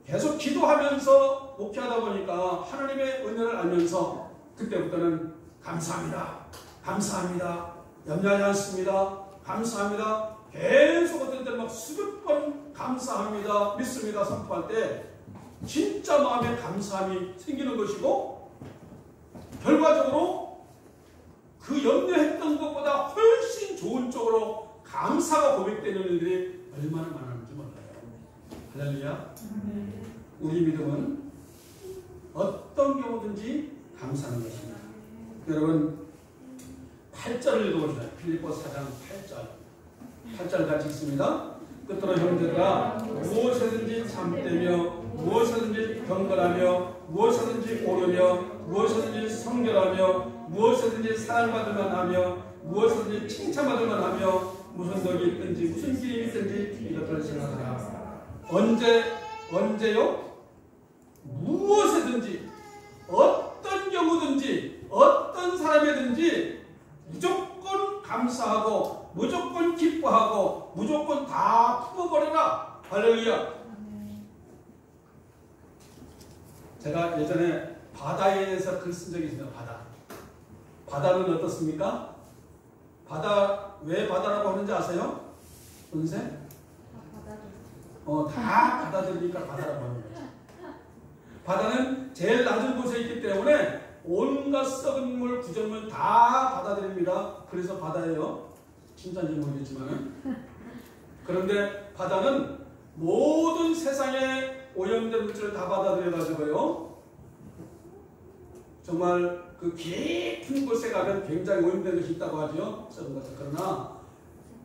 계속 기도하면서 목회하다 보니까 하나님의 은혜를 알면서 그때부터는 감사합니다. 감사합니다. 염려하지 않습니다. 감사합니다. 계속 어떤 때는 막 수백 번 감사합니다. 믿습니다. 선포할 때 진짜 마음에 감사함이 생기는 것이고 결과적으로 그 염려했던 것보다 훨씬 좋은 쪽으로 감사가 고백되는 일들이 얼마나 많은지 몰라요. 할렐루야. 우리 믿음은 어떤 경우든지 감사하는 것입니다. 여러분 8절을 읽어보시죠. 빌립보 4장 8절 같이 읽습니다. 끝으로 형제들아 무엇이든지 참되며 무엇이든지 경건하며 무엇이든지 오르며 무엇이든지 성결하며 무엇이든지 사랑받을 만하며 무엇이든지 칭찬받을 만하며 무슨 덕이 있든지 무슨 길이 있든지 이것들을 생각하라. 언제요? 무엇이든지 어떤 경우든지 어떤 사람이든지 무조건 감사하고 무조건 기뻐하고 무조건 다 품어버려라. 할렐루야. 제가 예전에 바다에 대해서 글 쓴 적이 있습니다. 바다는 어떻습니까? 바다, 왜 바다라고 하는지 아세요? 선생? 다 바다들이니까 바다라고 하는 거죠. 바다는 제일 낮은 곳에 있기 때문에 온갖 썩은 물, 구정물 다 받아들입니다. 그래서 바다예요. 진짜인지 모르겠지만. 그런데 바다는 모든 세상의 오염된 물질을 다 받아들여가지고요. 정말 그 깊은 곳에 가면 굉장히 오염된 것이 있다고 하죠. 썩은 것을. 그러나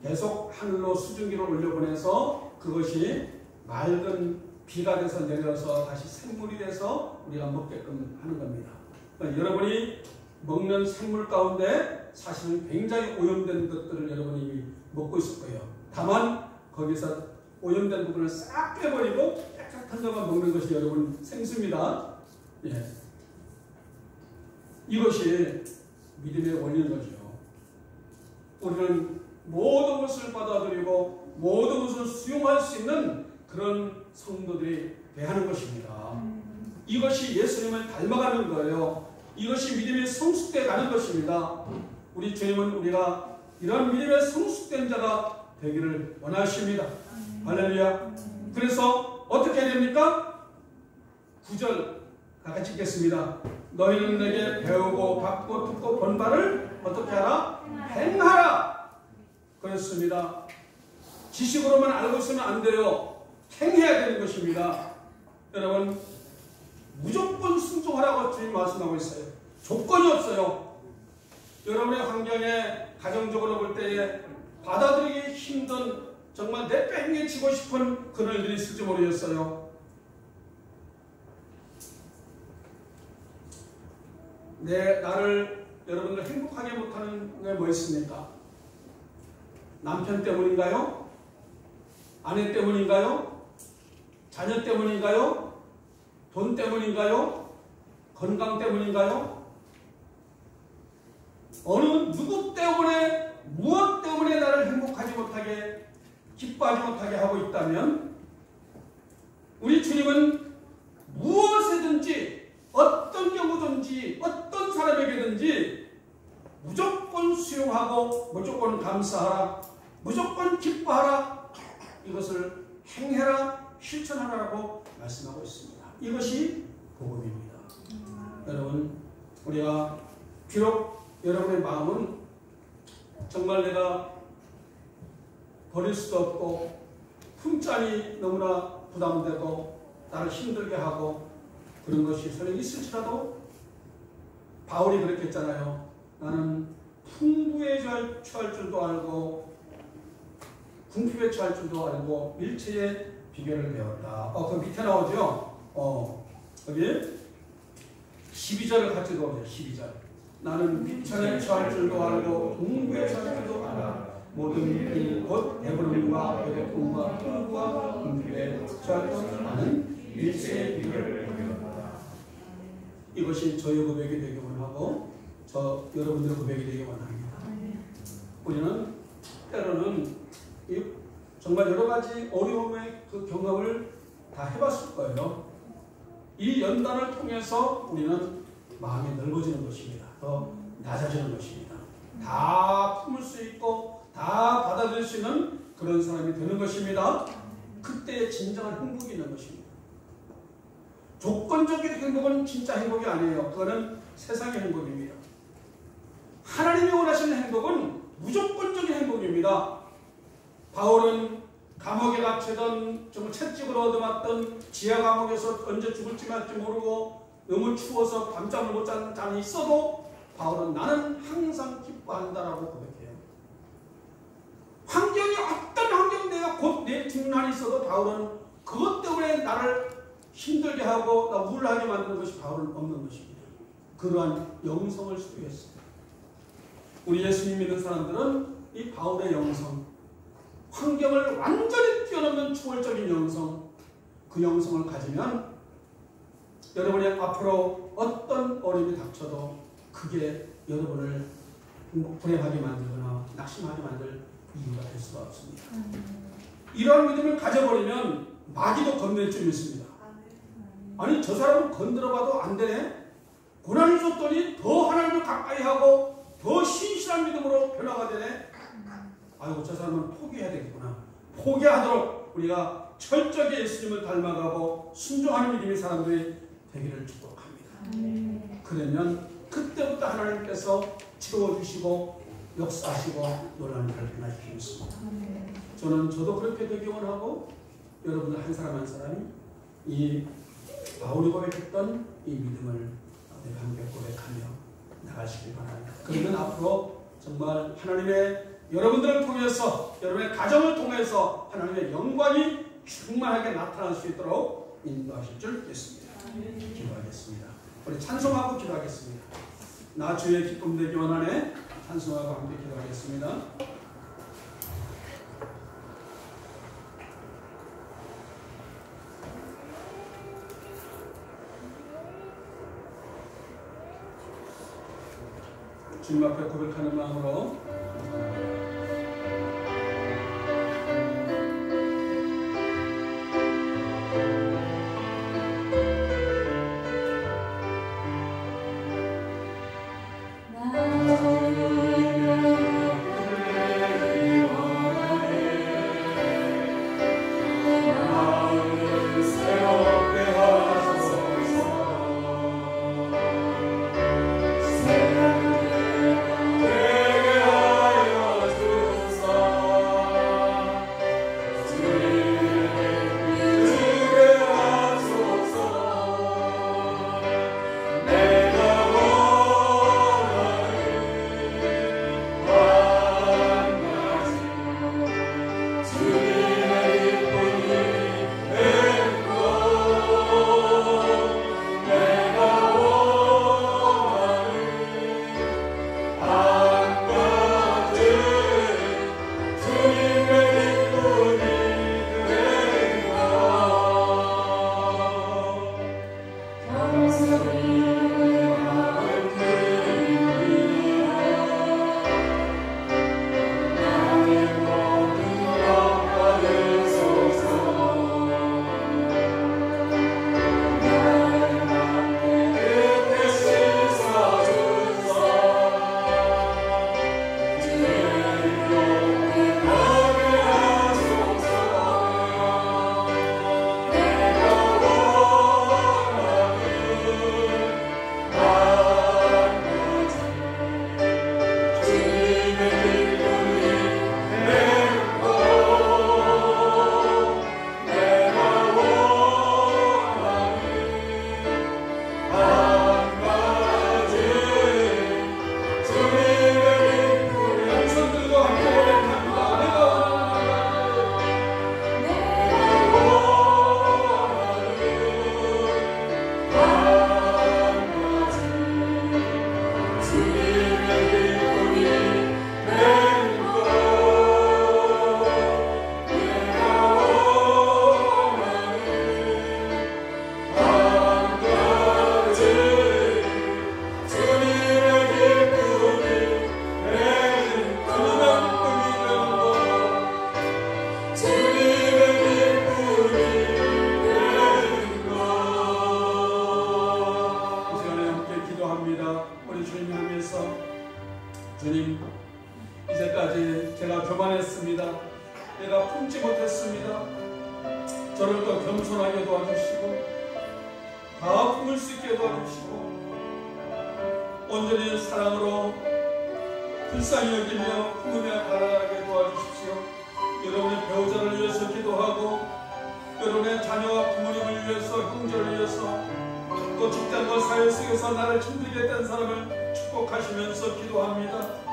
계속 하늘로 수증기를 올려보내서 그것이 맑은 비가 돼서 내려서 다시 생물이 돼서 우리가 먹게끔 하는 겁니다. 그러니까 여러분이 먹는 생물 가운데 사실은 굉장히 오염된 것들을 여러분이 이미 먹고 있을 거예요. 다만 거기서 오염된 부분을 싹 빼버리고 깨끗한 것만 먹는 것이 여러분 생수입니다. 예. 이것이 믿음의 원리인 거죠. 우리는 모든 것을 받아들이고 모든 것을 수용할 수 있는 그런 성도들이 되는 것입니다. 이것이 예수님을 닮아가는 거예요. 이것이 믿음의 성숙되어 가는 것입니다. 우리 주님은 우리가 이런 믿음의 성숙된 자가 되기를 원하십니다. 할렐루야. 그래서 어떻게 해야 됩니까? 9절 다 같이 읽겠습니다. 너희는 내게 배우고 받고 듣고 본 바를 어떻게 하라? 행하라. 그렇습니다. 지식으로만 알고 있으면 안 돼요. 행해야 되는 것입니다. 여러분, 무조건 순종하라고 주님 말씀하고 있어요. 조건이 없어요. 여러분의 환경에 가정적으로 볼 때에 받아들이기 힘든, 정말 내팽개치고 싶은 그런 일들이 있을지 모르겠어요. 나를 여러분들 행복하게 못하는 게 뭐 있습니까? 남편 때문인가요? 아내 때문인가요? 자녀 때문인가요? 돈 때문인가요? 건강 때문인가요? 어느 누구 때문에, 무엇 때문에 나를 행복하지 못하게, 기뻐하지 못하게 하고 있다면 우리 주님은 무엇이든지, 어떤 경우든지, 어떤 사람에게든지 무조건 수용하고 무조건 감사하라, 무조건 기뻐하라, 이것을 행해라, 실천하라고 말씀하고 있습니다. 이것이 복음입니다. 여러분, 우리가 비록 여러분의 마음은 정말 내가 버릴 수도 없고 품잔이 너무나 부담되고 나를 힘들게 하고 그런 것이 설령 있을지라도 바울이 그렇게 했잖아요. 나는 풍부에 처할 줄도 알고 궁핍에 처할 줄도 알고 일체의 비결을 배웠다. 그 밑에 나오죠. 여기 12절을 같이 넣어보세요. 12절. 나는 비천에 처할 줄도 알고 궁부에 처할 줄도 알아. 모든 일 곧 배부름과 배고픔과 풍부와 궁핍에 처할 줄 아는 일체의 비결을 배웠다. 이것이 저의 고백이 되기 원하고 여러분들의 고백이 되기 원합니다. 우리는 때로는 정말 여러 가지 어려움의 그 경험을 다 해봤을 거예요. 이 연단을 통해서 우리는 마음이 넓어지는 것입니다. 더 낮아지는 것입니다. 다 품을 수 있고 다 받아들일 수 있는 그런 사람이 되는 것입니다. 그때 진정한 행복이 있는 것입니다. 조건적인 행복은 진짜 행복이 아니에요. 그거는 세상의 행복입니다. 하나님이 원하시는 행복은 무조건적인 행복입니다. 바울은 감옥에 갇히던, 정말 채찍으로 얻어맞던 지하 감옥에서 언제 죽을지 말지 모르고 너무 추워서 밤잠을 못 자는 잠이 있어도 바울은 나는 항상 기뻐한다라고 고백해요. 환경이 어떤 환경, 내가 곧 내 죽는 한이 있어도 바울은 그것 때문에 나를 힘들게 하고 나 우울하게 만드는 것이 바울은 없는 것입니다. 그러한 영성을 소유했습니다. 우리 예수님 믿는 사람들은 이 바울의 영성, 환경을 완전히 뛰어넘는 초월적인 영성, 그 영성을 가지면 여러분이 앞으로 어떤 어려움이 닥쳐도 그게 여러분을 불행하게 만들거나 낙심하게 만들 이유가 될 수가 없습니다. 이러한 믿음을 가져버리면 마귀도 건넬 줄 믿습니다. 아니, 저 사람은 건드려봐도 안 되네? 고난을 줬더니 더 하나님을 가까이 하고 더 신실한 믿음으로 변화가 되네? 아이고, 저 사람은 포기해야 되겠구나. 포기하도록 우리가 철저하게 예수님을 닮아가고 순종하는 믿음의 사람들이 되기를 축복합니다. 그러면 그때부터 하나님께서 채워주시고 역사하시고 노래하는 일을 행하시겠습니다. 저도 그렇게 되기 원하고 여러분들 한 사람 한 사람이 이 바울이 고백했던 이 믿음을 내가 함께 고백하며 나가시길 바랍니다. 그러면 앞으로 정말 하나님의 여러분들을 통해서, 여러분의 가정을 통해서 하나님의 영광이 충만하게 나타날 수 있도록 인도하실 줄 믿습니다. 기도하겠습니다. 우리 찬송하고 기도하겠습니다. 나 주의 기쁨 되기 원하네. 찬송하고 함께 기도하겠습니다. 주님 앞에 고백하는 마음으로 겸손하게 도와주시고 다 품을 수 있게 도와주시고 온전히 사랑으로 불쌍히 여기며 품으며 바라게 도와주십시오. 여러분의 배우자를 위해서 기도하고 여러분의 자녀와 부모님을 위해서 형제를 위해서 또 직장과 사회 속에서 나를 힘들게 된 사람을 축복하시면서 기도합니다.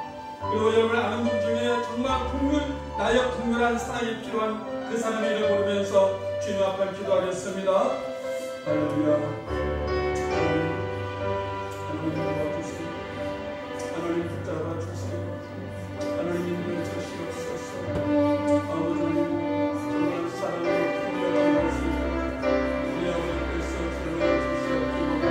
그리고 여러분의 아는 분 중에 정말 나의 극렬한 사랑이 필요한 그 사람의 이름을 부르면서 주님 앞에 기도하겠습니다. 할렐루야. 하나님 도와주세요. 하나님 붙잡아 주세요. 하나님을 주시옵소서. 아버지 정말 사랑으로 풍요로운 말씀 우리 아버지께서 전해 주시옵소서.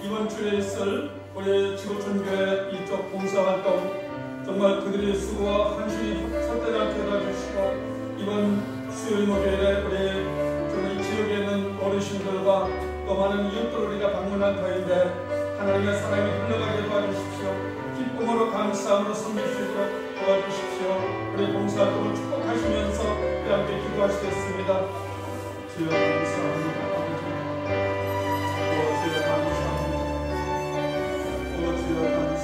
이번 주에 있을 우리 지구촌교회 이쪽 봉사활동 정말 그들의 수고와 헌신이 헛되지 도와주시고 이번 수요일 목요일에 우리 이 지역에 있는 어르신들과 또 많은 이웃들을 우리가 방문한 터인데 하나님의 사랑이 흘러가게 도와주십시오. 기쁨으로 감사함으로 섬길 수 있도록 도와주십시오. 우리 봉사활동을 축복하시면서 우리 함께 기도하시겠습니다. 주여 감사합니다. 주여 감사합니다. 주여 감사합니다.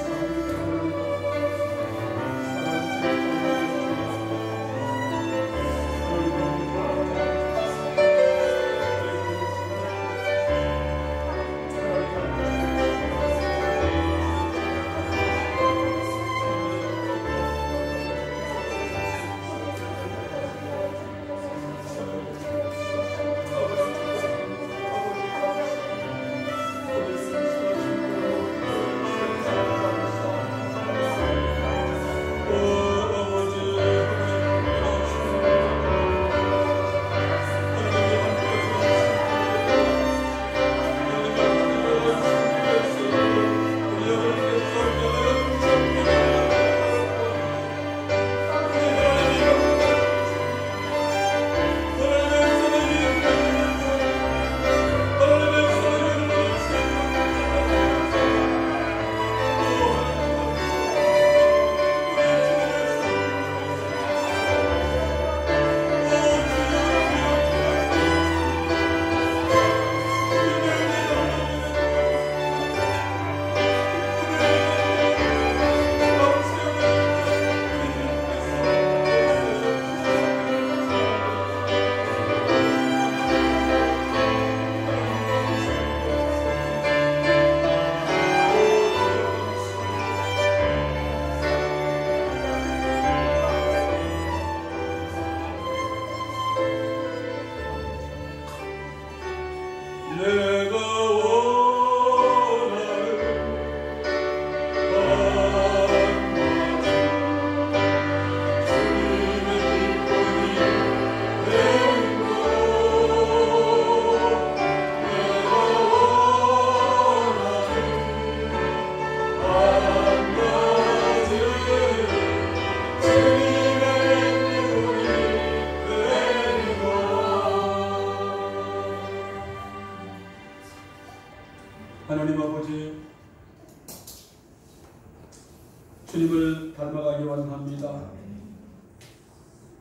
주님을 닮아가기 원합니다.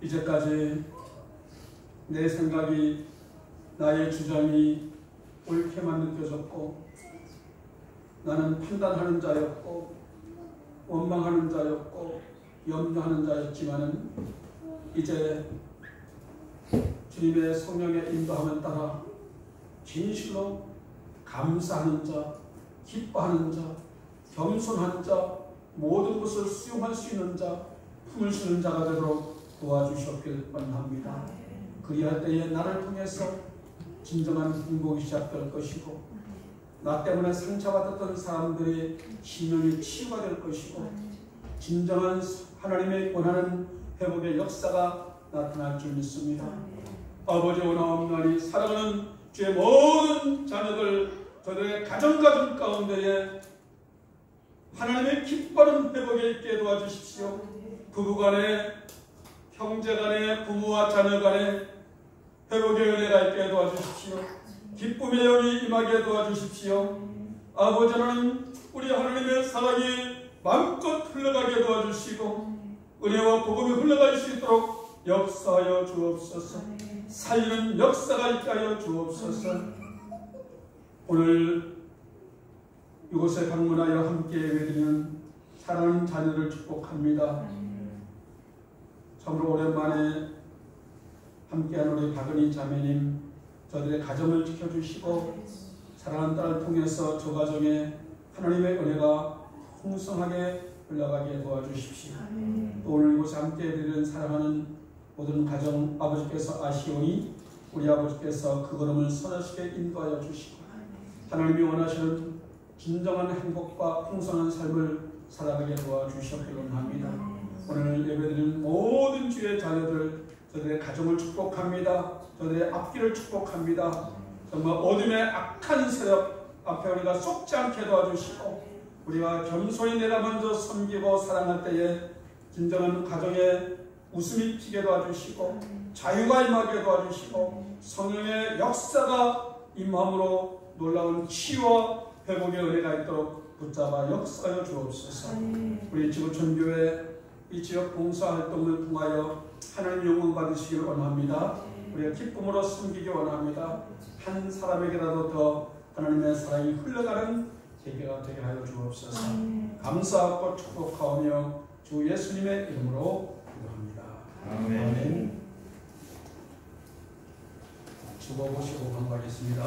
이제까지 내 생각이, 나의 주장이 옳게만 느껴졌고, 나는 판단하는 자였고, 원망하는 자였고, 염려하는 자였지만은 이제 주님의 성령의 인도함을 따라 진실로 감사하는 자, 기뻐하는 자, 겸손한 자, 모든 것을 수용할 수 있는 자, 품을 수 있는 자가 되도록 도와주셨길 원합니다. 그리할 때에 나를 통해서 진정한 행복이 시작될 것이고, 나 때문에 상처받았던 사람들의 심령이 치유가 될 것이고, 진정한 하나님의 원하는 회복의 역사가 나타날 줄 믿습니다. 아버지 원하옵나니 사랑하는 주의 모든 자녀들, 저들의 가정 가운데에 하나님의 기뻐하는 회복에 있게 도와주십시오. 부부간에, 형제간에, 부모와 자녀간에 회복의 은혜가 있게 도와주십시오. 기쁨의 영이 임하게 도와주십시오. 아버지 하나님, 우리 하나님의 사랑이 마음껏 흘러가게 도와주시고 은혜와 복음이 흘러갈 수 있도록 역사하여 주옵소서. 살리는 역사가 있게 하여 주옵소서. 오늘 이곳에 방문하여 함께 예배드리는 사랑하는 자녀를 축복합니다. 참으로 오랜만에 함께한 우리 박은희 자매님, 저들의 가정을 지켜주시고 사랑하는 딸을 통해서 저 가정에 하나님의 은혜가 풍성하게 흘러가게 도와주십시오. 또 오늘 이곳에 함께 예배드리는 사랑하는 모든 가정 아버지께서 아시오니 우리 아버지께서 그 걸음을 선하시게 인도하여 주시고 하나님이 원하시는 진정한 행복과 풍성한 삶을 살아가게 도와주셨기를 원합니다. 오늘 예배드리는 모든 주의 자녀들, 저들의 가정을 축복합니다. 저들의 앞길을 축복합니다. 정말 어둠의 악한 세력 앞에 우리가 쏟지 않게 도와주시고 우리가 겸손히 내가 먼저 섬기고 사랑할 때에 진정한 가정에 웃음이 피게 도와주시고 자유가 임하게 도와주시고 성령의 역사가 임함으로 놀라운 치유와 회복의 은혜가 있도록 붙잡아 역사하여 주옵소서. 우리 지구촌교회 이 지역 봉사활동을 통하여 하나님 영광 받으시기를 원합니다. 우리가 기쁨으로 섬기기 원합니다. 한 사람에게라도 더 하나님의 사랑이 흘러가는 계기가 되게 하여 주옵소서. 감사하고 축복하오며 주 예수님의 이름으로 기도합니다. 아멘. 죽어보시고 반갑겠습니다.